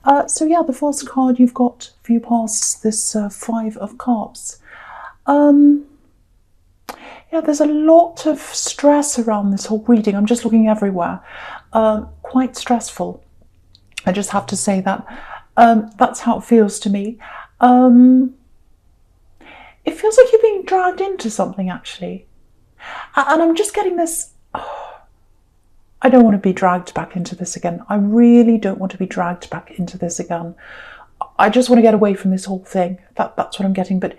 So yeah, the first card you've got for you past this Five of Cups. Um, yeah, there's a lot of stress around this whole reading. I'm just looking everywhere. Quite stressful. I just have to say that. That's how it feels to me. It feels like you're being dragged into something, actually. And I'm just getting this. I don't want to be dragged back into this again. I really don't want to be dragged back into this again. I just want to get away from this whole thing. That's what I'm getting. But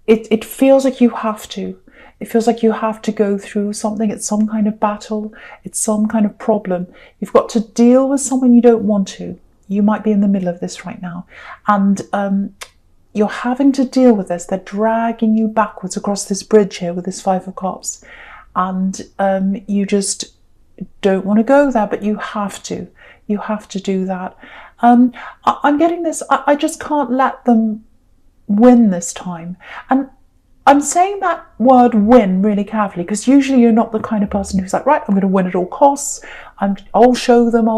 it feels like you have to. It feels like you have to go through something. It's some kind of battle. It's some kind of problem. You've got to deal with someone you don't want to. You might be in the middle of this right now. And you're having to deal with this. They're dragging you backwards across this bridge here with this Five of Cups. And you just don't want to go there, but you have to. You have to do that. I'm getting this. I just can't let them win this time. And I'm saying that word win really carefully, because usually you're not the kind of person who's like, right, I'm going to win at all costs. I'll show them.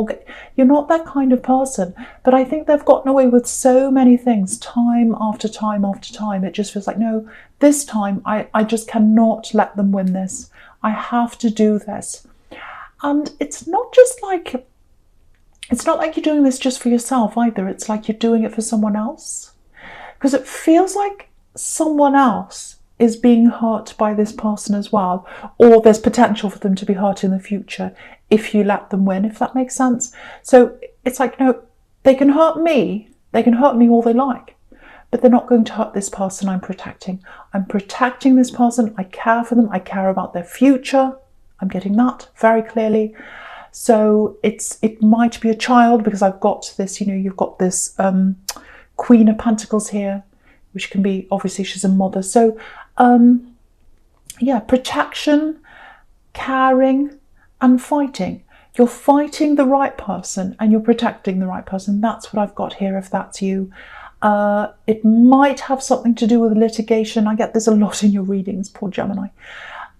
You're not that kind of person. But I think they've gotten away with so many things time after time after time. It just feels like, no, this time I just cannot let them win this. I have to do this. And it's not like you're doing this just for yourself either. It's like you're doing it for someone else. Because it feels like someone else is being hurt by this person as well. Or there's potential for them to be hurt in the future if you let them win, if that makes sense. So it's like, no, they can hurt me. They can hurt me all they like. But they're not going to hurt this person I'm protecting. I'm protecting this person. I care for them. I care about their future. I'm getting that very clearly. So it might be a child, because I've got this, you've got this Queen of Pentacles here, which can be, obviously she's a mother. So yeah, protection, caring and fighting. You're fighting the right person and you're protecting the right person. That's what I've got here, if that's you. It might have something to do with litigation. I get this a lot in your readings, poor Gemini.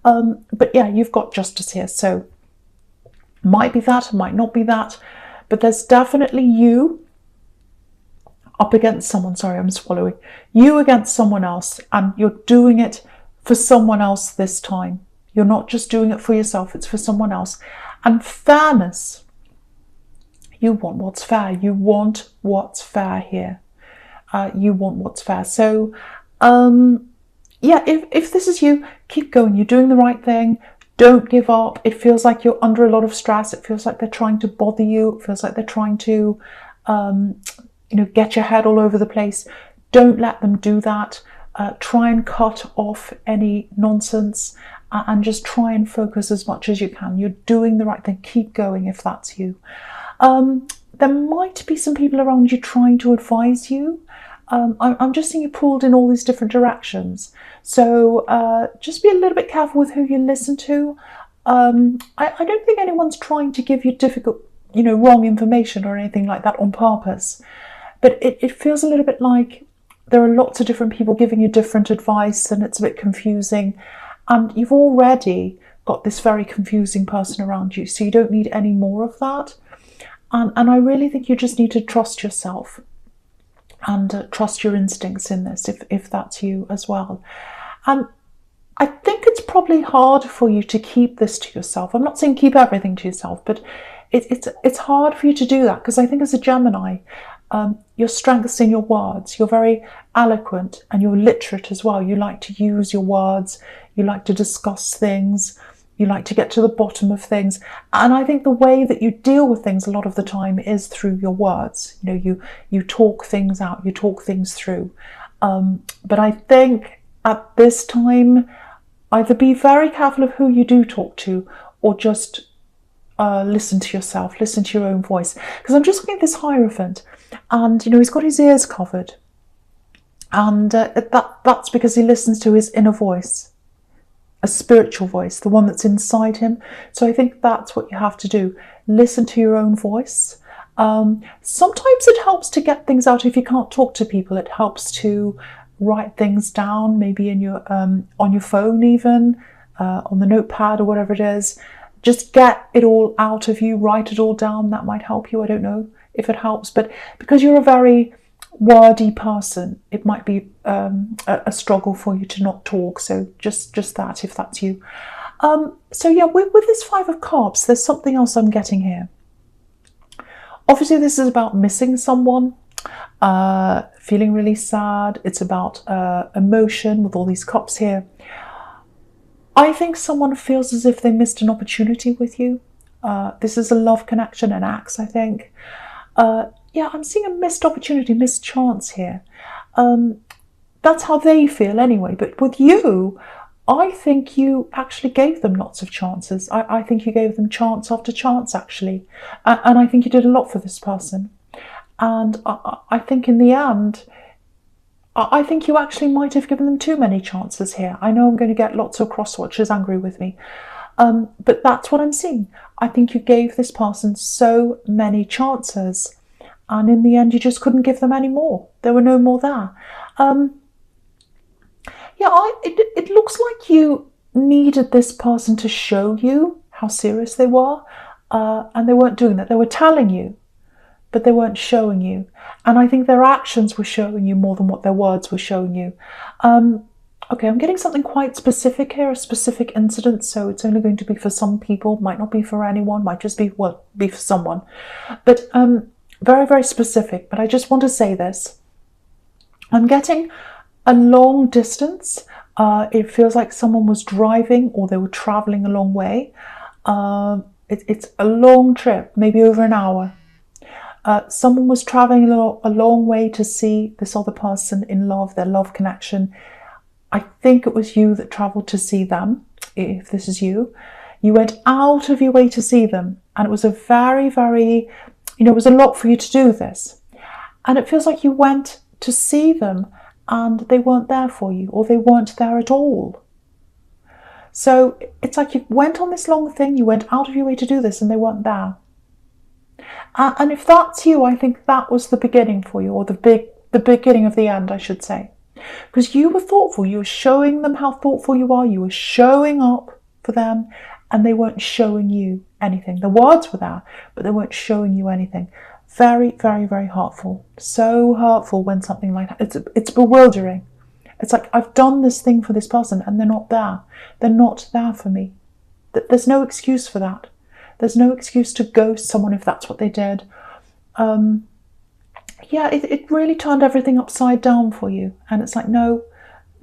But yeah, you've got Justice here. So might be that, might not be that. But there's definitely you up against someone. Sorry, I'm swallowing. You against someone else. And you're doing it for someone else this time. You're not just doing it for yourself. It's for someone else. And fairness. You want what's fair. You want what's fair here. You want what's fair. So, yeah, if this is you, keep going. You're doing the right thing. Don't give up. It feels like you're under a lot of stress. It feels like they're trying to bother you. It feels like they're trying to, get your head all over the place. Don't let them do that. Try and cut off any nonsense and just try and focus as much as you can. You're doing the right thing. Keep going if that's you. There might be some people around you trying to advise you. I'm just seeing you pulled in all these different directions. So just be a little bit careful with who you listen to. I don't think anyone's trying to give you difficult, wrong information or anything like that on purpose. But it feels a little bit like there are lots of different people giving you different advice, and it's a bit confusing. And you've already got this very confusing person around you, so you don't need any more of that. And I really think you just need to trust yourself and trust your instincts in this, if that's you as well. And I think it's probably hard for you to keep this to yourself. I'm not saying keep everything to yourself, but it's hard for you to do that, because I think as a Gemini, your strength's in your words. You're very eloquent and you're literate as well. You like to use your words. You like to discuss things. You like to get to the bottom of things. And I think the way that you deal with things a lot of the time is through your words. You talk things out, you talk things through. But I think at this time, either be very careful of who you do talk to, or just listen to yourself, listen to your own voice. Because I'm just looking at this Hierophant, and he's got his ears covered. And that's because he listens to his inner voice. A spiritual voice, the one that's inside him. So I think that's what you have to do. Listen to your own voice. Sometimes it helps to get things out if you can't talk to people. It helps to write things down, maybe in your on your phone, even on the notepad or whatever it is. Just get it all out of you. Write it all down. That might help you. I don't know. if it helps. But because you're a very wordy person, it might be a struggle for you to not talk. So just that, if that's you. So yeah, with this Five of Cups, there's something else I'm getting here. Obviously, this is about missing someone, feeling really sad. It's about emotion with all these cups here. I think someone feels as if they missed an opportunity with you. This is a love connection, an axe, I think. Yeah, I'm seeing a missed opportunity, missed chance here. That's how they feel anyway. But with you, I think you actually gave them lots of chances. I think you gave them chance after chance, actually. And I think you did a lot for this person. And I think in the end, I think you actually might have given them too many chances here. I know I'm going to get lots of cross-watchers angry with me. But that's what I'm seeing. I think you gave this person so many chances. And in the end, you just couldn't give them any more. There were no more there. Yeah, it looks like you needed this person to show you how serious they were. And they weren't doing that. They were telling you, but they weren't showing you. And I think their actions were showing you more than what their words were showing you. Okay, I'm getting something quite specific here, a specific incident. So it's only going to be for some people, might not be for anyone, might just be, well, be for someone. But very, very specific. But I just want to say this. I'm getting a long distance. It feels like someone was driving or they were traveling a long way. It's a long trip, maybe over an hour. Someone was traveling a long way to see this other person in love, their love connection. I think it was you that travelled to see them, if this is you. You went out of your way to see them, and it was a very, very, it was a lot for you to do this. And it feels like you went to see them and they weren't there for you, or they weren't there at all. So it's like you went on this long thing, you went out of your way to do this, and they weren't there. And if that's you, I think that was the beginning for you, or the beginning of the end, I should say. Because you were thoughtful, you were showing them how thoughtful you are, you were showing up for them, and they weren't showing you anything. The words were there, but they weren't showing you anything. Very, very, very hurtful. So hurtful when something like that, it's bewildering. It's like, I've done this thing for this person and they're not there. They're not there for me. There's no excuse for that. There's no excuse to ghost someone if that's what they did. Yeah, it really turned everything upside down for you. And it's like, no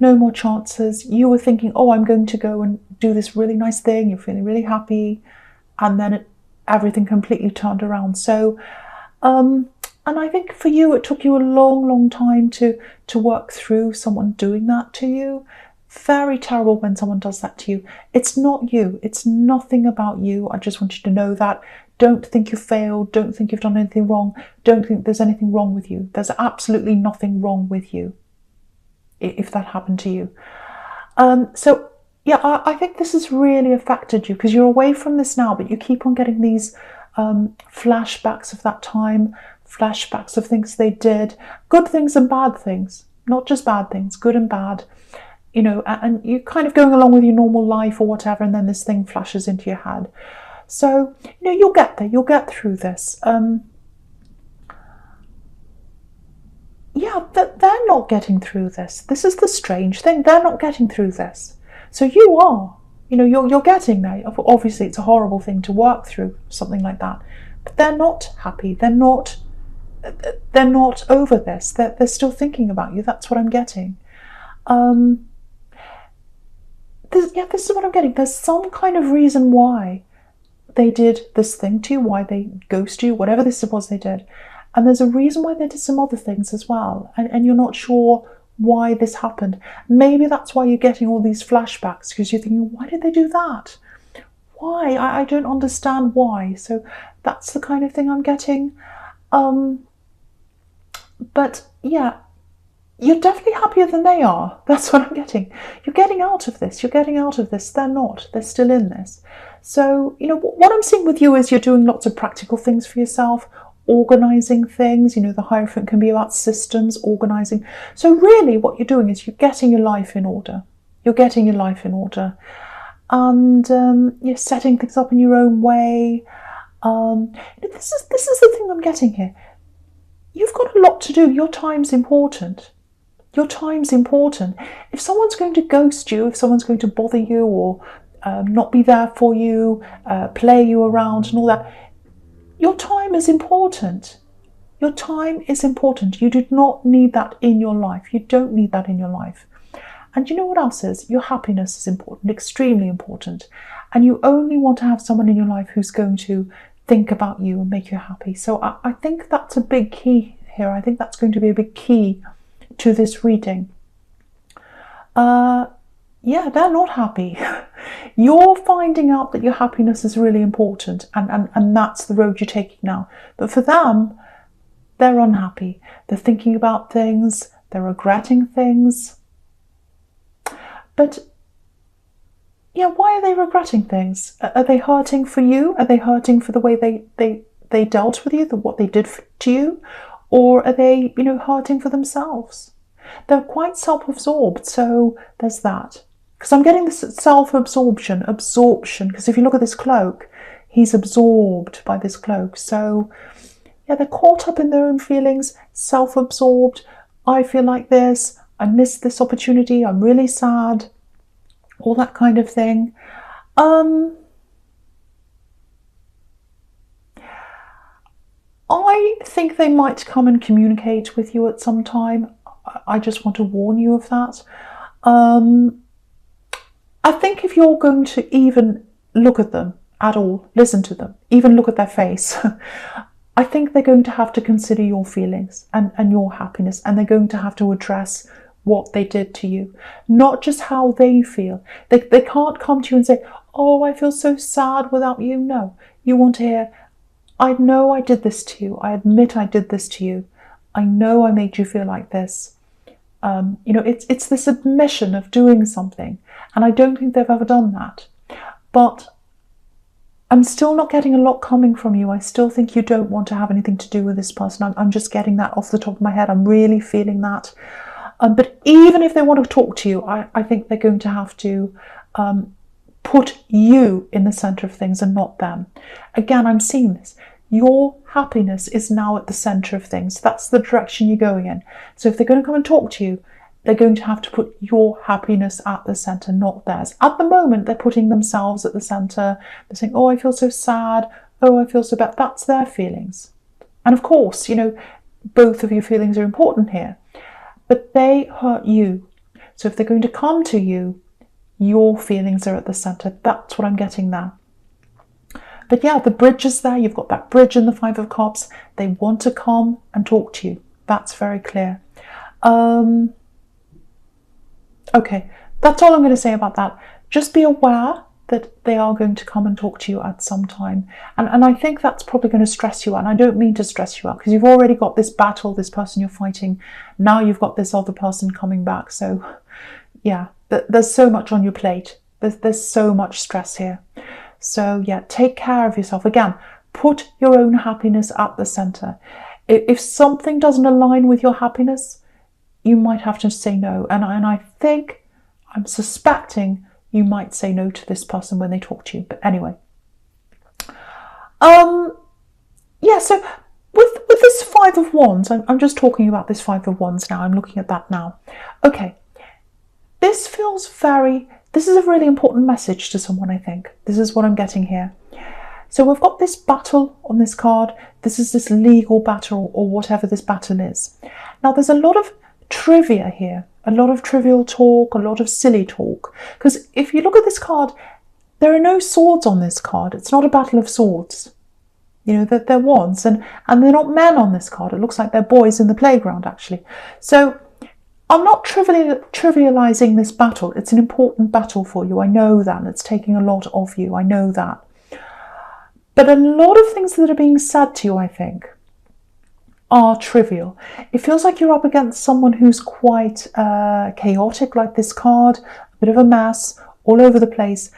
more chances. You were thinking, oh, I'm going to go and do this really nice thing. You're feeling really happy. And then everything completely turned around. So, and I think for you, it took you a long, long time to work through someone doing that to you. Very terrible when someone does that to you. It's not you. It's nothing about you. I just want you to know that. Don't think you failed. Don't think you've done anything wrong. Don't think there's anything wrong with you. There's absolutely nothing wrong with you if that happened to you. So, yeah, I think this has really affected you because you're away from this now, but you keep on getting these flashbacks of that time, flashbacks of things they did, good things and bad things, not just bad things, good and bad. And you're kind of going along with your normal life or whatever, and then this thing flashes into your head. So, you'll get there. You'll get through this. Yeah, they're not getting through this. This is the strange thing. They're not getting through this. So you are. You're getting there. Obviously, it's a horrible thing to work through, something like that. But they're not happy. They're not over this. They're still thinking about you. That's what I'm getting. This is what I'm getting. There's some kind of reason why they did this thing to you, why they ghosted you, whatever this was they did. And there's a reason why they did some other things as well. And you're not sure why this happened. Maybe that's why you're getting all these flashbacks, because you're thinking, why did they do that? Why? I don't understand why. So that's the kind of thing I'm getting. But yeah, you're definitely happier than they are. That's what I'm getting. You're getting out of this. You're getting out of this. They're not. They're still in this. So, what I'm seeing with you is you're doing lots of practical things for yourself, organising things. The Hierophant can be about systems, organising. So really what you're doing is you're getting your life in order. You're getting your life in order. And you're setting things up in your own way. This is the thing I'm getting here. to do. Your time's important. Your time's important. If someone's going to ghost you, if someone's going to bother you or not be there for you, play you around and all that, your time is important. Your time is important. You do not need that in your life. You don't need that in your life. And you know what else is? Your happiness is important, extremely important. And you only want to have someone in your life who's going to think about you and make you happy. So I think that's a big key here. I think that's going to be a big key to this reading. Yeah, they're not happy. You're finding out that your happiness is really important, and that's the road you're taking now. But for them, they're unhappy. They're thinking about things, they're regretting things. But yeah, why are they regretting things? Are they hurting for you? Are they hurting for the way they dealt with you, what they did to you? Or are they, hurting for themselves? They're quite self-absorbed, so there's that. Because I'm getting this absorption, because if you look at this cloak, he's absorbed by this cloak. So yeah, they're caught up in their own feelings, self-absorbed. I feel like this, I missed this opportunity, I'm really sad, all that kind of thing. I think they might come and communicate with you at some time. I just want to warn you of that. I think if you're going to even look at them at all, listen to them, even look at their face, I think they're going to have to consider your feelings and your happiness, and they're going to have to address what they did to you, not just how they feel. They can't come to you and say, oh, I feel so sad without you. No, you want to hear, I know I did this to you. I admit I did this to you. I know I made you feel like this. It's this admission of doing something, and I don't think they've ever done that. But I'm still not getting a lot coming from you. I still think you don't want to have anything to do with this person. I'm just getting that off the top of my head. I'm really feeling that. But even if they want to talk to you, I think they're going to have to put you in the centre of things and not them. Again, I'm seeing this. Your happiness is now at the centre of things. That's the direction you're going in. So if they're going to come and talk to you, they're going to have to put your happiness at the centre, not theirs. At the moment, they're putting themselves at the centre. They're saying, oh, I feel so sad. Oh, I feel so bad. That's their feelings. And of course, both of your feelings are important here. But they hurt you. So if they're going to come to you, your feelings are at the centre. That's what I'm getting now. But yeah, the bridge is there. You've got that bridge in the Five of Cups. They want to come and talk to you. That's very clear. Okay, that's all I'm going to say about that. Just be aware that they are going to come and talk to you at some time. And I think that's probably going to stress you out. And I don't mean to stress you out, because you've already got this battle, this person you're fighting. Now you've got this other person coming back. So yeah, there's so much on your plate. There's so much stress here. So yeah, take care of yourself. Again, put your own happiness at the centre. If something doesn't align with your happiness, you might have to say no. And I'm suspecting you might say no to this person when they talk to you. But anyway. Yeah, so with this Five of Wands, I'm just talking about this Five of Wands now. I'm looking at that now. Okay. This is a really important message to someone, I think. This is what I'm getting here. So we've got this battle on this card. This is this legal battle, or whatever this battle is. Now, there's a lot of trivia here, a lot of trivial talk, a lot of silly talk. Because if you look at this card, there are no swords on this card. It's not a battle of swords. They're wands, and they're not men on this card. It looks like they're boys in the playground, actually. So I'm not trivializing this battle. It's an important battle for you. I know that. It's taking a lot of you. I know that. But a lot of things that are being said to you, I think, are trivial. It feels like you're up against someone who's quite chaotic, like this card, a bit of a mess, all over the place.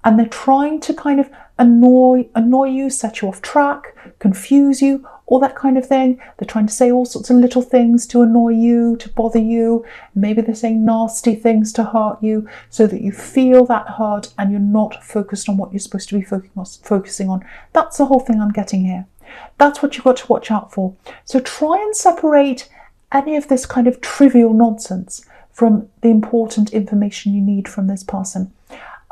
And they're trying to kind of annoy you, set you off track, confuse you, all that kind of thing. They're trying to say all sorts of little things to annoy you, to bother you. Maybe they're saying nasty things to hurt you, so that you feel that hurt and you're not focused on what you're supposed to be focusing on. That's the whole thing I'm getting here. That's what you've got to watch out for. So try and separate any of this kind of trivial nonsense from the important information you need from this person.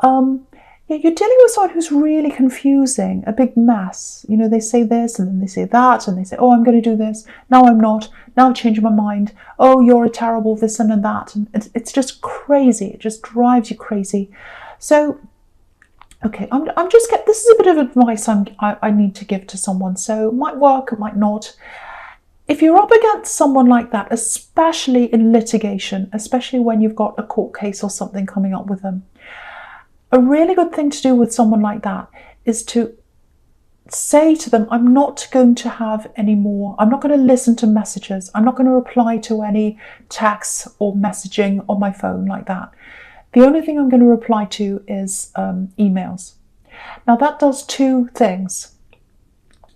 You're dealing with someone who's really confusing, a big mess. You know, they say this and then they say that, and they say, oh, I'm going to do this. Now I'm not. Now I've changed my mind. Oh, you're a terrible this and that. And it's just crazy. It just drives you crazy. So, okay, this is a bit of advice I need to give to someone. So it might work, it might not. If you're up against someone like that, especially in litigation, especially when you've got a court case or something coming up with them, a really good thing to do with someone like that is to say to them, I'm not going to have any more, I'm not going to listen to messages, I'm not going to reply to any texts or messaging on my phone like that. The only thing I'm going to reply to is emails. Now that does two things.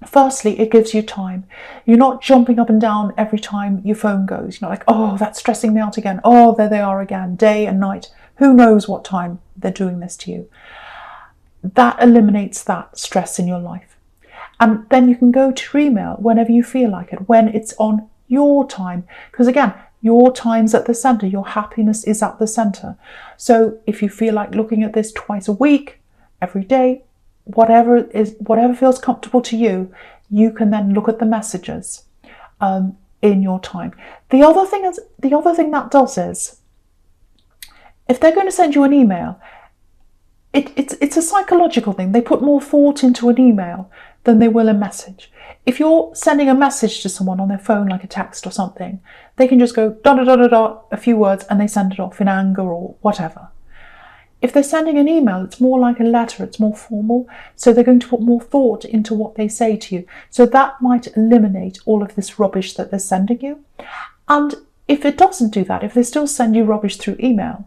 Firstly, it gives you time. You're not jumping up and down every time your phone goes. You're not like, oh, that's stressing me out again. Oh, there they are again, day and night. Who knows what time they're doing this to you. That eliminates that stress in your life. And then you can go to your email whenever you feel like it, when it's on your time. Because again, your time's at the center. Your happiness is at the center. So if you feel like looking at this twice a week, every day, whatever feels comfortable to you, you can then look at the messages in your time. The other thing that does is, if they're going to send you an email, it's a psychological thing. They put more thought into an email than they will a message. If you're sending a message to someone on their phone, like a text or something, they can just go dot dot dot dot, a few words, and they send it off in anger or whatever. If they're sending an email, it's more like a letter, it's more formal, so they're going to put more thought into what they say to you. So that might eliminate all of this rubbish that they're sending you. And if it doesn't do that, if they still send you rubbish through email,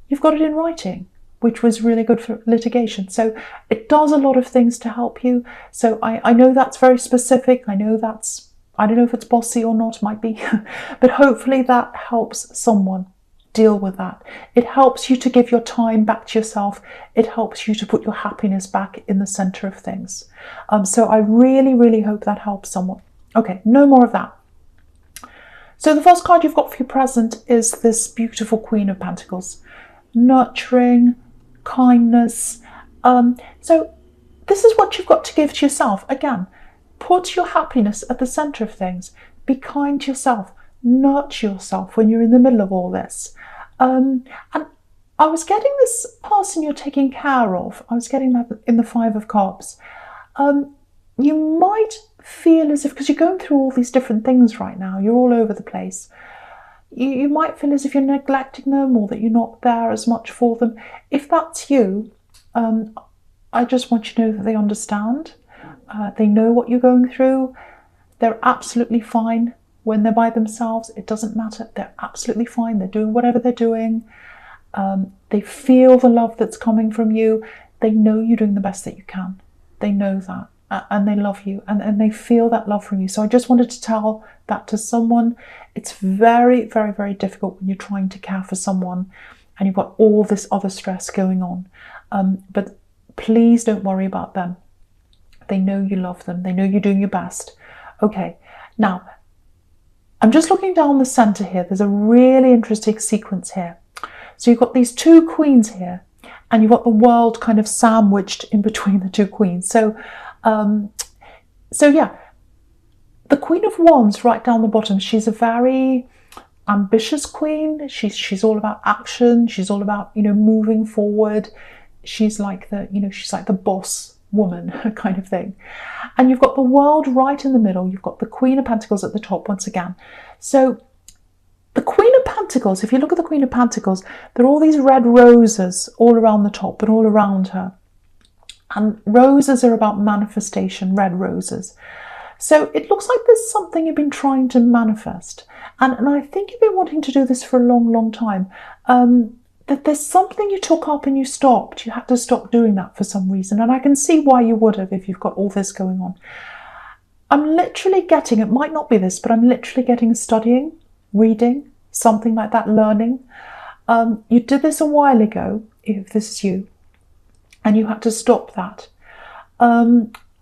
you've got it in writing, which was really good for litigation. So it does a lot of things to help you. So I know that's very specific. I don't know if it's bossy or not, might be, but hopefully that helps someone deal with that. It helps you to give your time back to yourself. It helps you to put your happiness back in the center of things. So I really, really hope that helps someone. Okay, no more of that. So the first card you've got for your present is this beautiful Queen of Pentacles. Nurturing, kindness. So this is what you've got to give to yourself. Again, put your happiness at the center of things. Be kind to yourself. Nurture yourself when you're in the middle of all this. And I was getting this person you're taking care of. I was getting that in the Five of Cups. You might feel as if, because you're going through all these different things right now, you're all over the place. You might feel as if you're neglecting them or that you're not there as much for them. If that's you, I just want you to know that they understand. They know what you're going through. They're absolutely fine when they're by themselves. It doesn't matter. They're absolutely fine. They're doing whatever they're doing. They feel the love that's coming from you. They know you're doing the best that you can. They know that. And they love you, and they feel that love from you. So I just wanted to tell that to someone. It's very, very, very difficult when you're trying to care for someone and you've got all this other stress going on. But please don't worry about them. They know you love them. They know you're doing your best. Okay, now I'm just looking down the center here. There's a really interesting sequence here. So you've got these two queens here, and you've got the world kind of sandwiched in between the two queens. So yeah, the Queen of Wands right down the bottom, she's a very ambitious queen. She's all about action. She's all about, moving forward. She's like the boss woman kind of thing. And you've got the world right in the middle. You've got the Queen of Pentacles at the top once again. So the Queen of Pentacles, if you look at the Queen of Pentacles, there are all these red roses all around the top and all around her. And roses are about manifestation, red roses. So it looks like there's something you've been trying to manifest. And I think you've been wanting to do this for a long, long time. That there's something you took up and you stopped. You had to stop doing that for some reason. And I can see why you would have if you've got all this going on. I'm literally getting, it might not be this, but I'm literally getting studying, reading, something like that, learning. You did this a while ago, if this is you. And you had to stop that.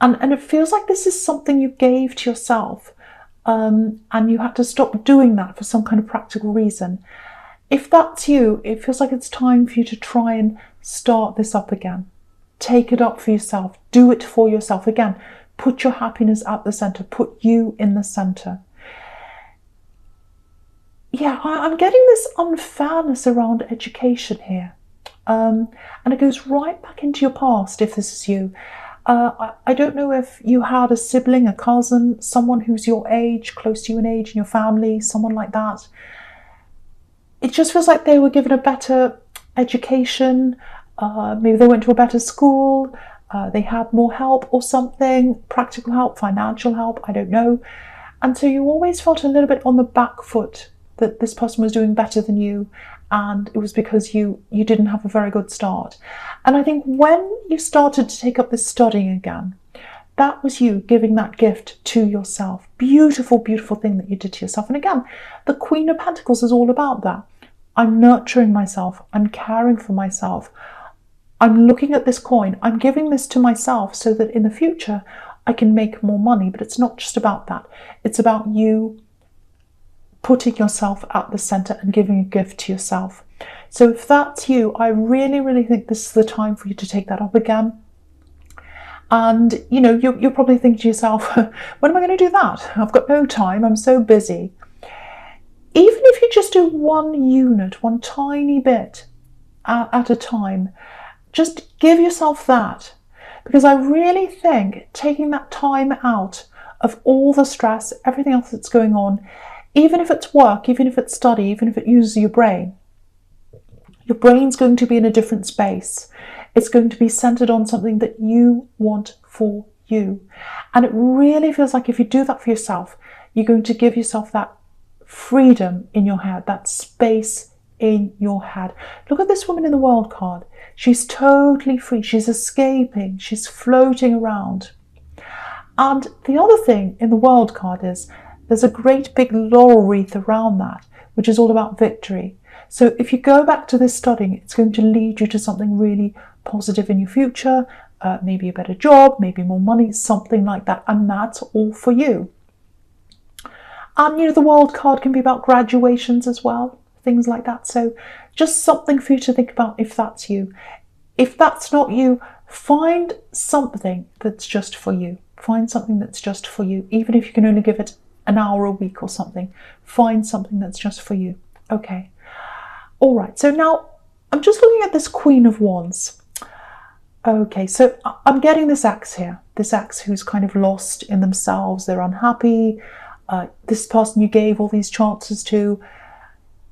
And it feels like this is something you gave to yourself, and you had to stop doing that for some kind of practical reason. If that's you, it feels like it's time for you to try and start this up again. Take it up for yourself. Do it for yourself. Again, put your happiness at the center. Put you in the center. Yeah, I'm getting this unfairness around education here. And it goes right back into your past if this is you. I don't know if you had a sibling, a cousin, someone who's your age, close to you in age in your family, someone like that. It just feels like they were given a better education. Maybe they went to a better school. They had more help or something, practical help, financial help, I don't know. And so you always felt a little bit on the back foot that this person was doing better than you, and it was because you didn't have a very good start. And I think when you started to take up this studying again, that was you giving that gift to yourself. Beautiful, beautiful thing that you did to yourself. And again, the Queen of Pentacles is all about that. I'm nurturing myself. I'm caring for myself. I'm looking at this coin. I'm giving this to myself so that in the future I can make more money. But it's not just about that. It's about you putting yourself at the center and giving a gift to yourself. So if that's you, I really, really think this is the time for you to take that up again. And, you know, you're probably thinking to yourself, when am I going to do that? I've got no time. I'm so busy. Even if you just do one unit, one tiny bit at a time, just give yourself that. Because I really think taking that time out of all the stress, everything else that's going on, even if it's work, even if it's study, even if it uses your brain's going to be in a different space. It's going to be centered on something that you want for you. And it really feels like if you do that for yourself, you're going to give yourself that freedom in your head, that space in your head. Look at this woman in the World card. She's totally free. She's escaping. She's floating around. And the other thing in the World card is there's a great big laurel wreath around that, which is all about victory. So if you go back to this studying, it's going to lead you to something really positive in your future, maybe a better job, maybe more money, something like that. And that's all for you. And, you know, the World card can be about graduations as well, things like that. So just something for you to think about if that's you. If that's not you, find something that's just for you. Find something that's just for you, even if you can only give it an hour a week or something. Find something that's just for you. Okay. All right. So now I'm just looking at this Queen of Wands. Okay. So I'm getting this axe here. This axe who's kind of lost in themselves. They're unhappy. This person you gave all these chances to.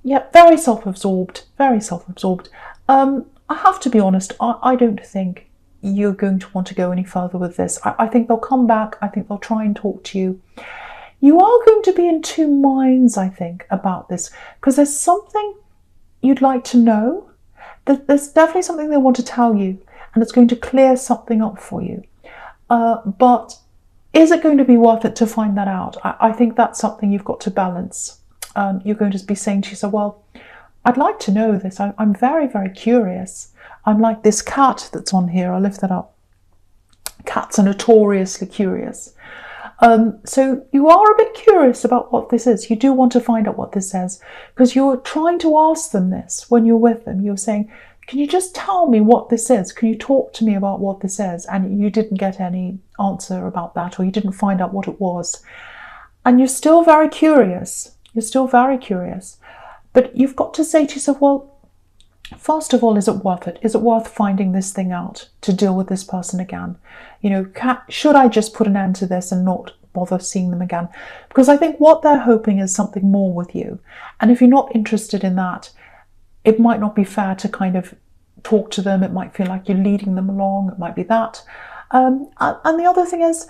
Yeah, very self-absorbed. Very self-absorbed. I have to be honest. I don't think you're going to want to go any further with this. I think they'll come back. I think they'll try and talk to you. You are going to be in two minds, I think, about this, because there's something you'd like to know. There's definitely something they want to tell you, and it's going to clear something up for you. But is it going to be worth it to find that out? I think that's something you've got to balance. You're going to be saying to yourself, well, I'd like to know this. I'm very, very curious. I'm like this cat that's on here. I'll lift that up. Cats are notoriously curious. So you are a bit curious about what this is. You do want to find out what this says, because you're trying to ask them this when you're with them. You're saying, can you just tell me what this is? Can you talk to me about what this is? And you didn't get any answer about that, or you didn't find out what it was. And you're still very curious. You're still very curious. But you've got to say to yourself, well, first of all, is it worth it? Is it worth finding this thing out to deal with this person again? You know, should I just put an end to this and not bother seeing them again? Because I think what they're hoping is something more with you. And if you're not interested in that, it might not be fair to kind of talk to them. It might feel like you're leading them along. It might be that. And the other thing is,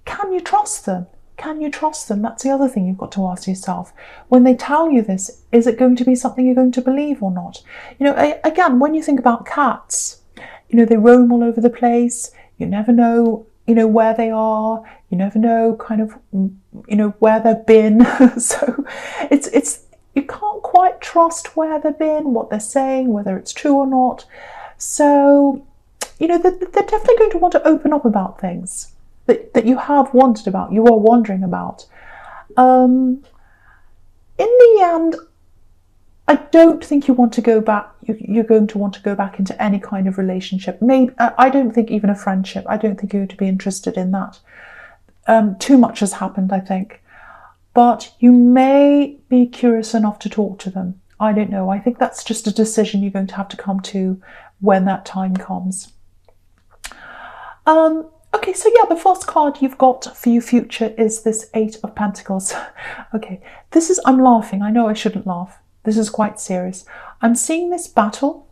can you trust them? Can you trust them? That's the other thing you've got to ask yourself. When they tell you this, is it going to be something you're going to believe or not? You know, again, when you think about cats, you know, they roam all over the place. You never know, you know, where they are. You never know kind of, you know, where they've been. So it's you can't quite trust where they've been, what they're saying, whether it's true or not. So, you know, they're definitely going to want to open up about things. that you have wondered about, you are wondering about. In the end, I don't think you want to go back. You're going to want to go back into any kind of relationship. Maybe I don't think even a friendship. I don't think you're going to be interested in that. Too much has happened, I think. But you may be curious enough to talk to them. I don't know. I think that's just a decision you're going to have to come to when that time comes. Okay, so yeah, the first card you've got for your future is this Eight of Pentacles. Okay, I'm laughing. I know I shouldn't laugh. This is quite serious. I'm seeing this battle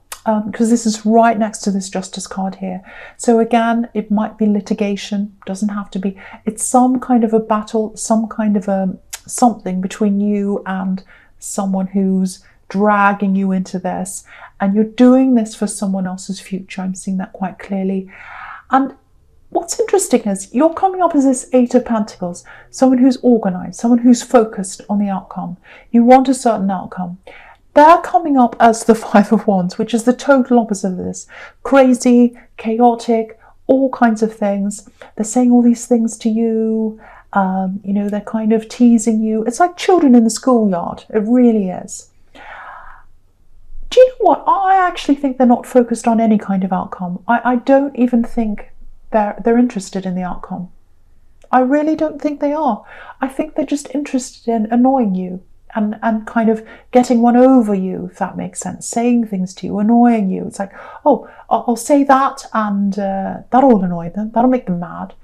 because this is right next to this Justice card here. So again, it might be litigation, doesn't have to be. It's some kind of a battle, some kind of something between you and someone who's dragging you into this. And you're doing this for someone else's future. I'm seeing that quite clearly. And what's interesting is you're coming up as this Eight of Pentacles, someone who's organized, someone who's focused on the outcome. You want a certain outcome. They're coming up as the Five of Wands, which is the total opposite of this. Crazy, chaotic, all kinds of things. They're saying all these things to you. You know, they're kind of teasing you. It's like children in the schoolyard. It really is. Do you know what? I actually think they're not focused on any kind of outcome. I don't even think they're interested in the outcome. I really don't think they are. I think they're just interested in annoying you and kind of getting one over you, if that makes sense. Saying things to you, annoying you. It's like, oh, I'll say that and that'll annoy them. That'll make them mad.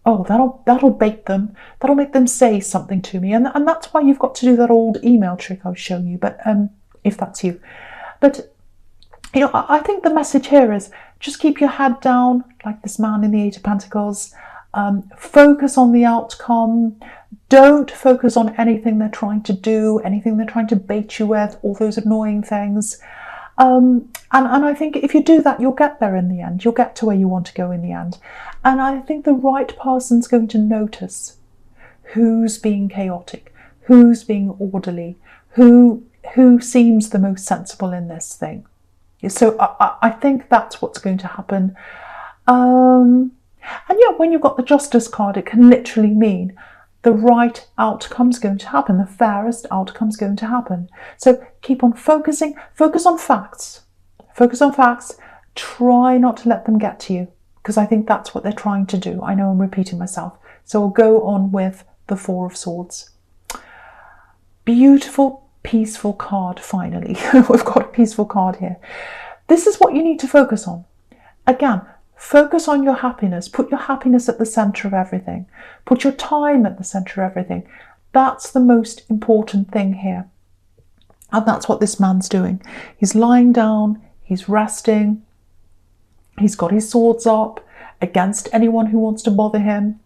Oh, that'll bait them. That'll make them say something to me. And that's why you've got to do that old email trick I was showing you, but if that's you. But, you know, I think the message here is just keep your head down, like this man in the Eight of Pentacles. Focus on the outcome. Don't focus on anything they're trying to do, anything they're trying to bait you with, all those annoying things. And I think if you do that, you'll get there in the end. You'll get to where you want to go in the end. And I think the right person's going to notice who's being chaotic, who's being orderly, who seems the most sensible in this thing. So I think that's what's going to happen. And yeah, when you've got the Justice card, it can literally mean the right outcome's going to happen, the fairest outcome's going to happen. So keep on focusing, focus on facts. Focus on facts, try not to let them get to you, because I think that's what they're trying to do. I know I'm repeating myself. So we'll go on with the Four of Swords. Beautiful, peaceful card, finally. We've got a peaceful card here. This is what you need to focus on. Again, focus on your happiness. Put your happiness at the center of everything. Put your time at the center of everything. That's the most important thing here. And that's what this man's doing. He's lying down, he's resting, he's got his swords up against anyone who wants to bother him.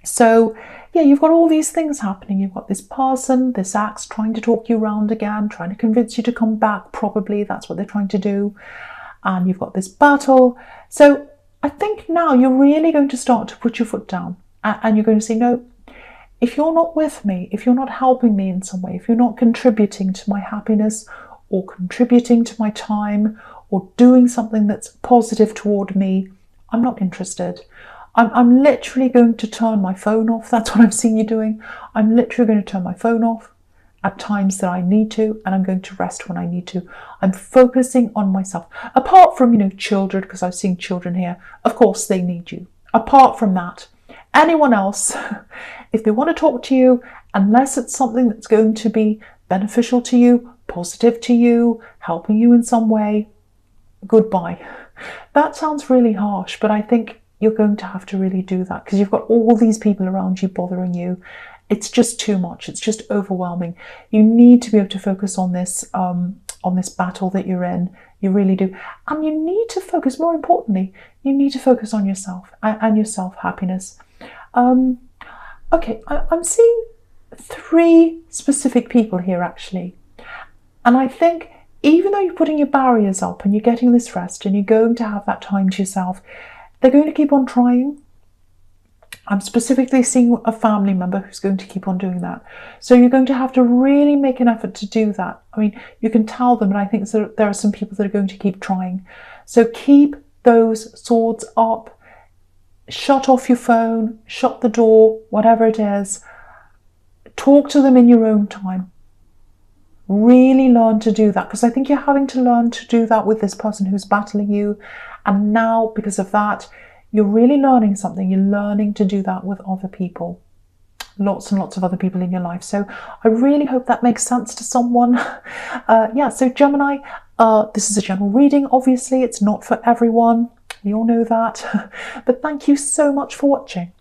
So, yeah, you've got all these things happening. You've got this person, this axe trying to talk you round again, trying to convince you to come back, probably. That's what they're trying to do. And you've got this battle. So I think now you're really going to start to put your foot down and you're going to say, no, if you're not with me, if you're not helping me in some way, if you're not contributing to my happiness or contributing to my time or doing something that's positive toward me, I'm not interested. I'm literally going to turn my phone off. That's what I'm seeing you doing. I'm literally going to turn my phone off at times that I need to, and I'm going to rest when I need to. I'm focusing on myself. Apart from, you know, children, because I've seen children here, of course they need you. Apart from that, anyone else, if they want to talk to you, unless it's something that's going to be beneficial to you, positive to you, helping you in some way, goodbye. That sounds really harsh, but I think you're going to have to really do that because you've got all these people around you bothering you. It's just too much. It's just overwhelming. You need to be able to focus on this battle that you're in. You really do. And you need to focus, more importantly, you need to focus on yourself and your self-happiness. Okay, I'm seeing 3 specific people here, actually. And I think even though you're putting your barriers up and you're getting this rest and you're going to have that time to yourself, they're going to keep on trying. I'm specifically seeing a family member who's going to keep on doing that. So you're going to have to really make an effort to do that. I mean, you can tell them, but I think there are some people that are going to keep trying. So keep those swords up. shut off your phone, shut the door, whatever it is. Talk to them in your own time. Really learn to do that, because I think you're having to learn to do that with this person who's battling you. And now, because of that, you're really learning something. You're learning to do that with other people. Lots and lots of other people in your life. So I really hope that makes sense to someone. Yeah, so Gemini, this is a general reading. Obviously, it's not for everyone. We all know that. But thank you so much for watching.